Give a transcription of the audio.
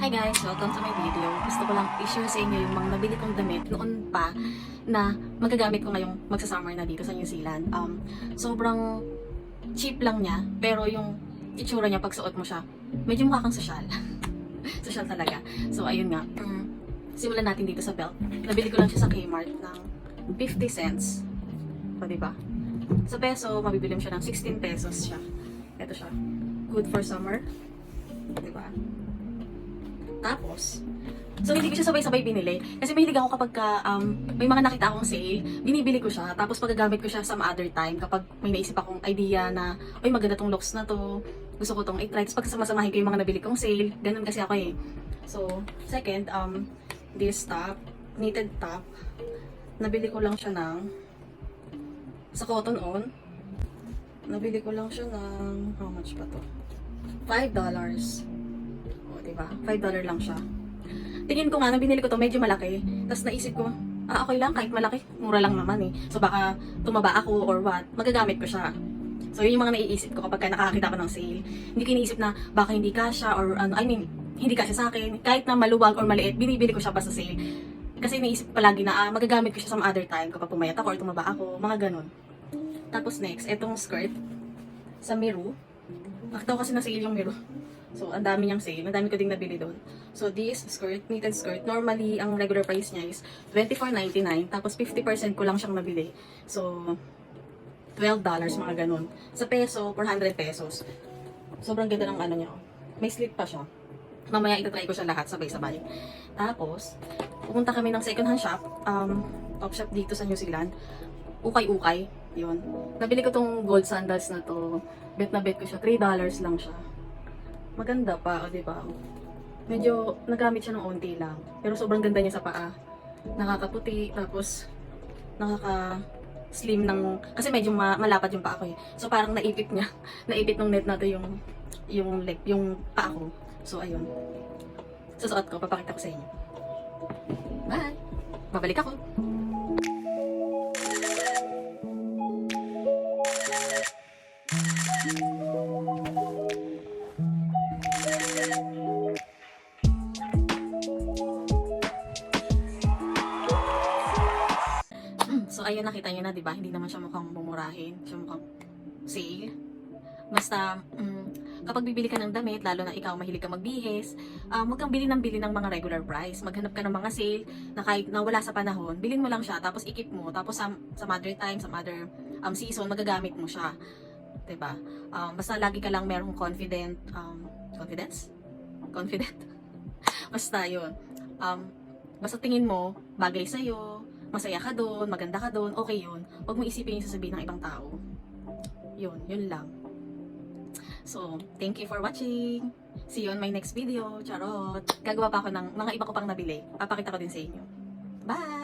Hi guys! Welcome to my video. Gusto ko lang i-share sa inyo yung mga nabili kong damit noon pa na magagamit ko ngayong magsa-summer na dito sa New Zealand. Sobrang cheap lang niya, pero yung itsura niya pag suot mo siya, medyo mukha kang sosyal. Sosyal talaga. So ayun nga, simulan natin dito sa belt. Nabili ko lang siya sa Kmart ng 50 cents. O diba? Sa peso, mabibili mo siya ng 16 pesos siya. Ito siya. Good for summer. Diba? Tapos, so hindi ko siya sabay-sabay binili. Kasi mahilig ako kapag may mga nakita akong sale, binibili ko siya. Tapos pagagamit ko siya some other time kapag may naisip akong idea na, oy maganda tong looks na to. Gusto ko tong i-try. Tapos pagkasamasamahin ko yung mga nabili kong sale, ganun kasi ako eh. So, second, this top, knitted top. Nabili ko lang siya ng, sa Cotton On, nabili ko lang siya ng, how much pa to? $5. Diba? $5 lang siya. Tingin ko nga, nang binili ko to medyo malaki. Tapos naisip ko, okay lang, kahit malaki, mura lang naman eh. So baka tumaba ako or what, magagamit ko siya. So yun yung mga naiisip ko kapag nakakita ko ng sale. Hindi ko iniisip na baka hindi kasya or hindi kasya sa akin. Kahit na maluwag or maliit, binibili ko siya pa sa sale. Kasi iniisip ko palagi na magagamit ko siya some other time kapag pumayat ako or tumaba ako, mga ganun. Tapos next, etong skirt sa Miru. Nakita ko kasi na sale yung Miru. So, ang dami niyang sale. Ang dami ko ding nabili doon. So, this skirt, knitted skirt, normally, ang regular price niya is $24.99. Tapos, 50% ko lang siyang nabili. So, $12, mga ganun. Sa peso, 400 pesos. Sobrang ganda ng ano niya. May slip pa siya. Mamaya, itatry ko siya lahat, sabay-sabay. Tapos, pumunta kami ng second hand shop. Top shop dito sa New Zealand. Ukay-ukay. Yun. Nabili ko tong gold sandals na to. Bet na bet ko siya. $3 lang siya. Maganda pa, o diba? Medyo nagamit siya ng onti lang. Pero sobrang ganda niya sa paa. Nakakaputi, tapos nakaka-slim ng... Kasi medyo malapad yung paa ko eh. So parang naipit niya. Naipit ng net natin yung paa ko. So ayun. Susuot ko, papakita ko sa inyo. Bye! Babalik ako. So, ayun, nakita nyo na, diba? Hindi naman siya mukhang mumurahin. Siya mukhang sale. Basta, kapag bibili ka ng damit, lalo na ikaw mahilig ka magbihis, huwag kang bili ng mga regular price. Maghanap ka ng mga sale na kahit na wala sa panahon, bilhin mo lang siya, tapos ikip mo, tapos some other time, some other season, magagamit mo siya. Diba? Basta lagi ka lang merong confidence? Confident? Basta yun. Basta tingin mo, bagay sa'yo, masaya ka doon, maganda ka doon, okay yun. Huwag mo isipin yung sasabihin ng ibang tao. Yun lang. So, thank you for watching. See you on my next video. Charot. Gagawa pa ako ng mga iba ko pang nabili. Papakita ko din sa inyo. Bye!